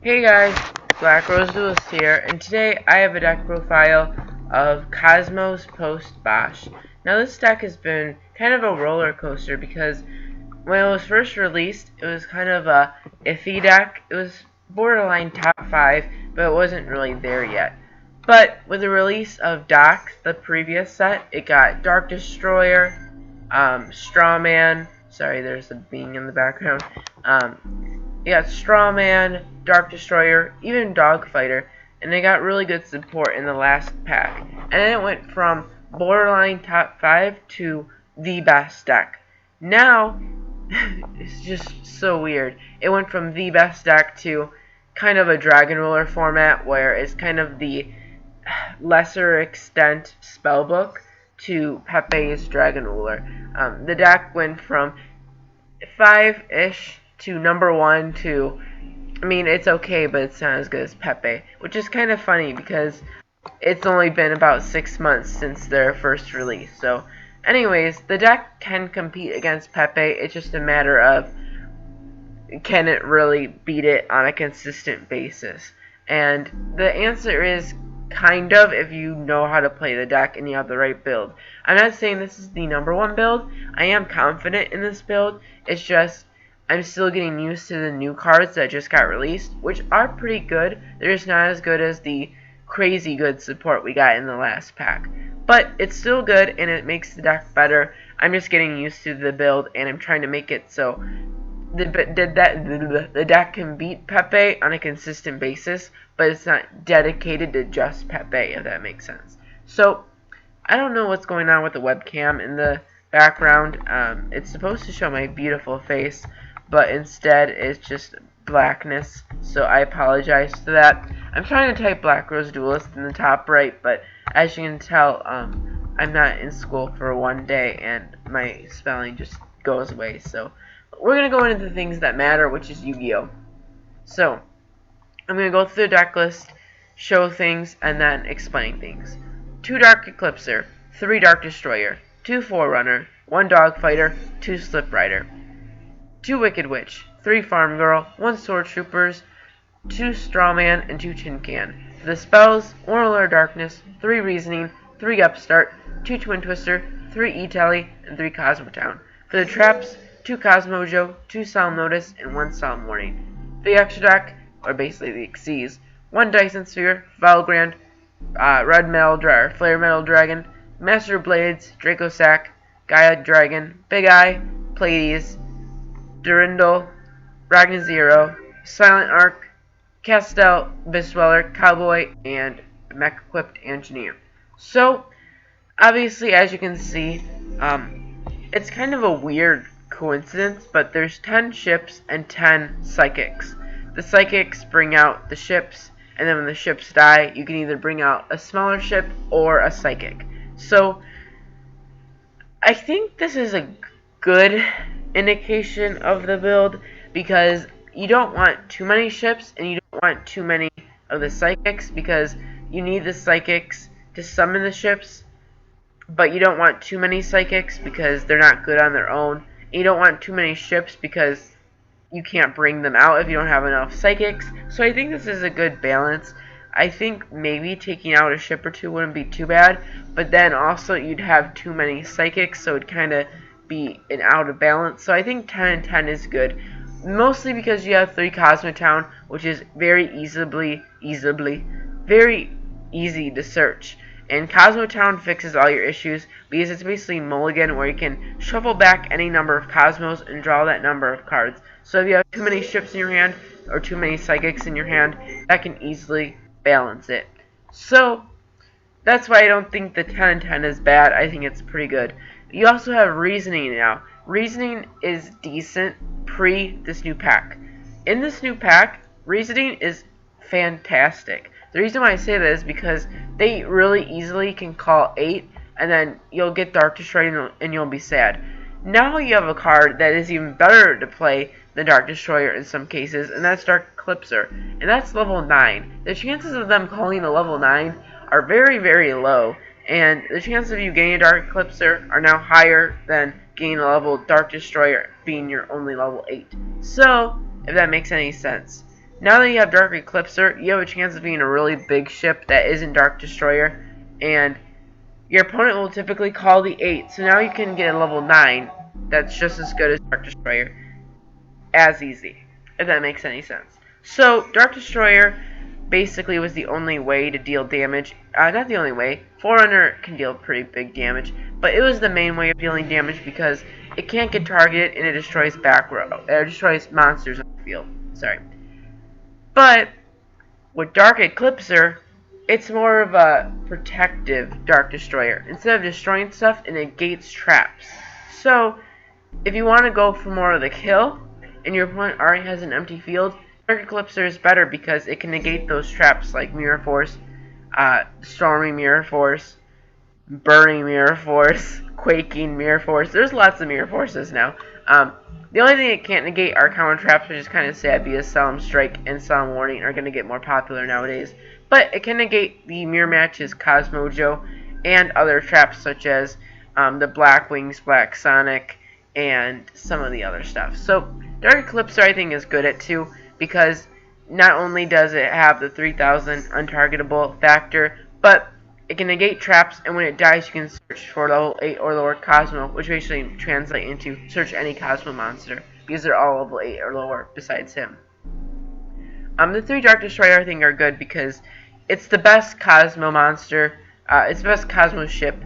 Hey guys, Black Rose Duelist here, and today I have a deck profile of Kozmo's Post Bosch. Now this deck has been kind of a roller coaster because when it was first released, it was kind of a iffy deck. It was borderline top 5, but it wasn't really there yet. But with the release of Doc, the previous set, it got Dark Destroyer, Strawman, sorry there's a being in the background, you got Strawman, Dark Destroyer, even Dogfighter, and they got really good support in the last pack. And then it went from borderline top 5 to the best deck. Now, it's just so weird. It went from the best deck to kind of a Dragon Ruler format where it's kind of the lesser extent spellbook to Pepe's Dragon Ruler. The deck went from 5-ish to number 1 to, I mean, it's okay, but it's not as good as Pepe, which is kind of funny because it's only been about 6 months since their first release. So, anyways, the deck can compete against Pepe. It's just a matter of can it really beat it on a consistent basis. And the answer is kind of, if you know how to play the deck and you have the right build. I'm not saying this is the number 1 build. I am confident in this build. It's just I'm still getting used to the new cards that just got released, which are pretty good. They're just not as good as the crazy good support we got in the last pack. But it's still good, and it makes the deck better. I'm just getting used to the build, and I'm trying to make it so the deck can beat Pepe on a consistent basis, but it's not dedicated to just Pepe, if that makes sense. So, I don't know what's going on with the webcam in the background. It's supposed to show my beautiful face, but instead it's just blackness, so I apologize for that. I'm trying to type Black Rose Duelist in the top right, but as you can tell, I'm not in school for one day, and my spelling just goes away. So we're going to go into the things that matter, which is Yu-Gi-Oh! So I'm going to go through the deck list, show things, and then explain things. 2 Dark Eclipser, 3 Dark Destroyer, 2 Forerunner, 1 Dogfighter, 2 Slip Rider, 2 Wicked Witch, 3 Farm Girl, 1 Sword Troopers, 2 Strawman, and 2 Tin Can. For the spells, 1 Ruler of Darkness, 3 Reasoning, 3 Upstart, 2 Twin Twister, 3 E-Telly, and 3 Kozmo Town. For the traps, 2 Cosmojo, 2 Solemn Notice, and 1 Solemn Warning. For the extra deck, or basically the Xyz, 1 Dyson Sphere, Valgrand, Flare Metal Dragon, Master Blades, Draco Sack, Gaia Dragon, Big Eye, Pleiades, Durindal, Ragnar Zero, Silent Arc, Castel, Bisweller, Cowboy, and Mech-equipped Engineer. So, obviously, as you can see, it's kind of a weird coincidence, but there's 10 ships and 10 psychics. The psychics bring out the ships, and then when the ships die, you can either bring out a smaller ship or a psychic. So, I think this is a good indication of the build because you don't want too many ships and you don't want too many of the psychics because you need the psychics to summon the ships, but you don't want too many psychics because they're not good on their own. And you don't want too many ships because you can't bring them out if you don't have enough psychics. So I think this is a good balance. I think maybe taking out a ship or 2 wouldn't be too bad, but then also you'd have too many psychics, so it'd kind of be an out of balance. So I think 10 and 10 is good, mostly because you have 3 Kozmo Town, which is very easy to search. And Kozmo Town fixes all your issues because it's basically mulligan where you can shuffle back any number of Cosmos and draw that number of cards. So if you have too many ships in your hand or too many psychics in your hand, that can easily balance it. So that's why I don't think the 10 and 10 is bad. I think it's pretty good. You also have Reasoning now. Reasoning is decent pre this new pack. In this new pack, Reasoning is fantastic. The reason why I say that is because they really easily can call 8, and then you'll get Dark Destroyer and you'll be sad. Now you have a card that is even better to play than Dark Destroyer in some cases, and that's Dark Eclipser, and that's level 9. The chances of them calling a level 9 are very, very low, and the chances of you getting a Dark Eclipser are now higher than getting a level Dark Destroyer being your only level 8. So, if that makes any sense. Now that you have Dark Eclipser, you have a chance of being a really big ship that isn't Dark Destroyer, and your opponent will typically call the 8, so now you can get a level 9 that's just as good as Dark Destroyer, as easy, if that makes any sense. So, Dark Destroyer basically was the only way to deal damage. Not the only way. Forerunner can deal pretty big damage, but it was the main way of dealing damage because it can't get targeted and it destroys back row. It destroys monsters on the field. Sorry. But with Dark Eclipser, it's more of a protective Dark Destroyer. Instead of destroying stuff, it negates traps. So, if you want to go for more of the kill, and your opponent already has an empty field, Dark Eclipser is better because it can negate those traps like Mirror Force, Stormy Mirror Force, Burning Mirror Force, Quaking Mirror Force. There's lots of Mirror Forces now. The only thing it can't negate are counter traps, which is kind of sad because Solemn Strike and Solemn Warning are going to get more popular nowadays. But it can negate the Mirror Matches Kozmo and other traps such as the Black Wings, Black Sonic, and some of the other stuff. So Dark Eclipser I think is good at 2 because not only does it have the 3000 untargetable factor, but it can negate traps, and when it dies you can search for level 8 or lower Kozmo, which basically translate into search any Kozmo monster because they're all level 8 or lower besides him. The 3 Dark Destroyer I think are good because it's the best Kozmo monster, it's the best Kozmo ship.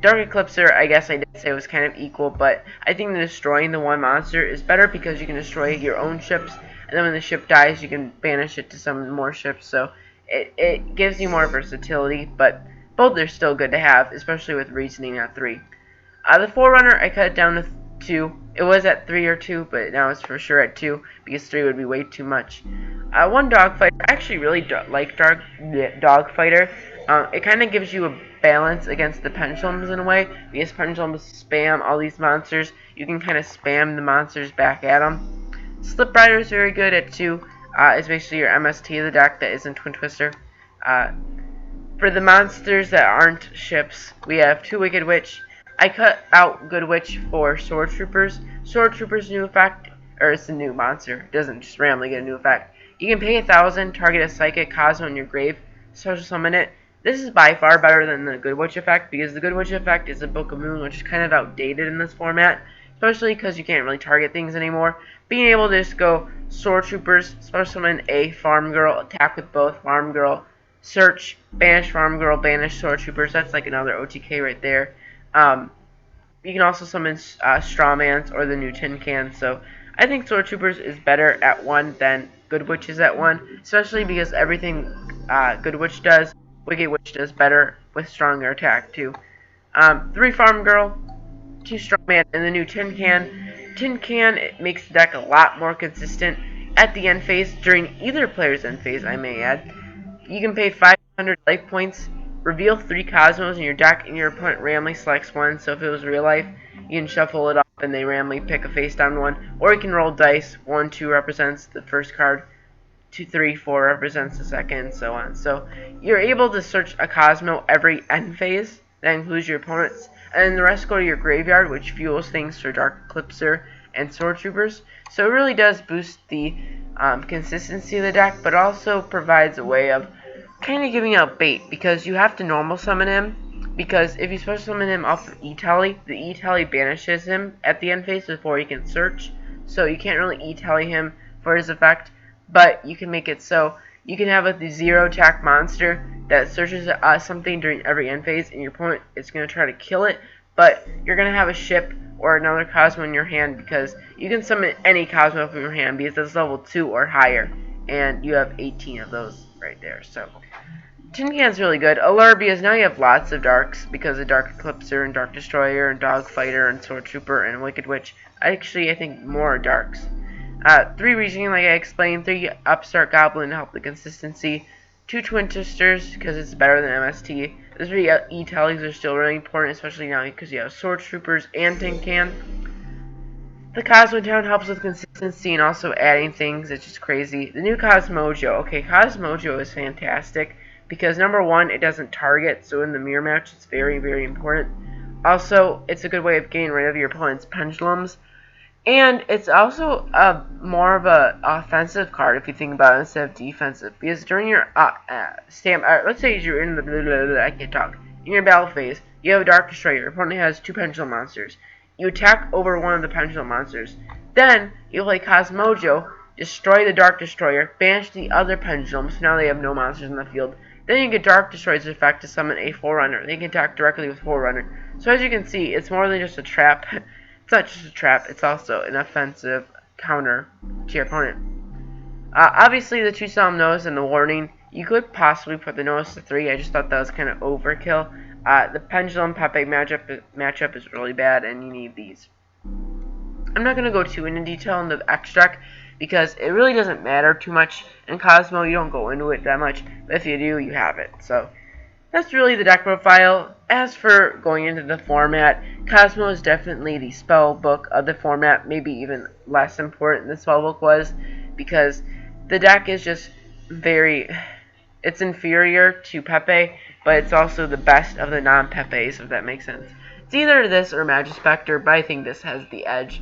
Dark Eclipser, I guess I did say was kind of equal, but I think destroying the one monster is better because you can destroy your own ships, and then when the ship dies, you can banish it to some more ships, so it gives you more versatility, but both are still good to have, especially with reasoning at 3. The Forerunner, I cut it down to 2. It was at 3 or 2, but now it's for sure at 2, because 3 would be way too much. 1 Dogfighter, I actually really like Dogfighter. It kind of gives you a balance against the Pendulums in a way, because Pendulums spam all these monsters. You can kind of spam the monsters back at them. Slip Rider is very good at 2. It's basically your MST of the deck that isn't Twin Twister. For the monsters that aren't ships, we have 2 Wicked Witch. I cut out Good Witch for Sword Troopers. Sword Troopers' new effect, or it's a new monster. It doesn't just randomly get a new effect. You can pay 1,000, target a Psychic Kozmo in your grave, special summon it. This is by far better than the Good Witch effect, because the Good Witch effect is a Book of Moon, which is kind of outdated in this format, especially because you can't really target things anymore. Being able to just go Sword Troopers, special summon a Farm Girl, attack with both Farm Girl, search, banish Farm Girl, banish Sword Troopers, that's like another OTK right there. You can also summon Strawmans or the new Tin Can, so I think Sword Troopers is better at 1 than Good Witch is at 1, especially because everything Good Witch does, Wicked Witch does better with stronger attack too. 3 Farm Girl, 2 Strawman, and the new Tin Can. Tin Can, it makes the deck a lot more consistent at the end phase, during either player's end phase, I may add. You can pay 500 life points, reveal 3 Kozmos in your deck, and your opponent randomly selects 1, so if it was real life, you can shuffle it up and they randomly pick a face down 1, or you can roll dice. 1, 2 represents the first card, 2, 3, 4 represents the second, and so on. So you're able to search a Kozmo every end phase, that includes your opponent's, and then the rest go to your graveyard, which fuels things for Dark Eclipser and Sword Troopers. So it really does boost the consistency of the deck, but also provides a way of kind of giving out bait, because you have to normal summon him, because if you special summon him off of E-Tally, the E-Tally banishes him at the end phase before he can search, so you can't really E-Tally him for his effect, but you can make it so you can have a 0 attack monster that searches something during every end phase, and your opponent is going to try to kill it, but you're going to have a ship or another Kozmo in your hand, because you can summon any Kozmo from your hand because it's level 2 or higher, and you have 18 of those right there. So Tin Can's really good. Allure, because now you have lots of darks because of Dark Eclipser and Dark Destroyer and Dogfighter and Sword Trooper and Wicked Witch. Actually, I think more darks. 3 Reasoning, like I explained. 3 Upstart Goblin to help the consistency. 2 Twin Twisters because it's better than MST. The 3 E-Tallies are still really important, especially now because you have Sword Troopers and Tin Can. The Cosmotown helps with consistency and also adding things. It's just crazy. The new Cosmojo. Okay, Cosmojo is fantastic because number 1, it doesn't target, so in the mirror match it's very, very important. Also, it's a good way of getting rid of your opponent's pendulums. And it's also a more of a offensive card if you think about it instead of defensive. Because during your let's say you're in the I can't talk. In your battle phase, you have a Dark Destroyer. Your opponent has 2 Pendulum monsters. You attack over one of the Pendulum monsters. Then you play Kozmo, destroy the Dark Destroyer, banish the other Pendulum, so now they have no monsters in the field. Then you get Dark Destroyer's effect to summon a Forerunner. They can attack directly with Forerunner. So as you can see, it's more than just a trap. It's not just a trap, it's also an offensive counter to your opponent. Obviously, the 2 Solemn Notice and the Warning, you could possibly put the Notice to 3. I just thought that was kind of overkill. The Pendulum Pepe matchup is really bad, and you need these. I'm not going to go too into detail in the extract because it really doesn't matter too much. In Kozmo, you don't go into it that much, but if you do, you have it. So that's really the deck profile. As for going into the format, Kozmo is definitely the spell book of the format, maybe even less important than the spell book was, because the deck is just it's inferior to Pepe, but it's also the best of the non-Pepes, if that makes sense. It's either this or Magispector, but I think this has the edge.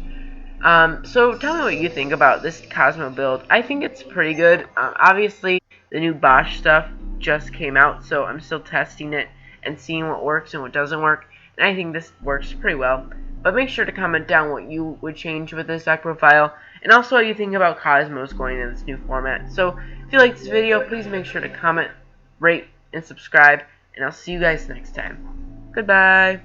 So tell me what you think about this Kozmo build. I think it's pretty good. Obviously, the new Bosch stuff just came out, so I'm still testing it and seeing what works and what doesn't work. And I think this works pretty well. But make sure to comment down what you would change with this deck profile, and also what you think about Kozmos going in this new format. So if you like this video, please make sure to comment, rate, and subscribe, and I'll see you guys next time. Goodbye.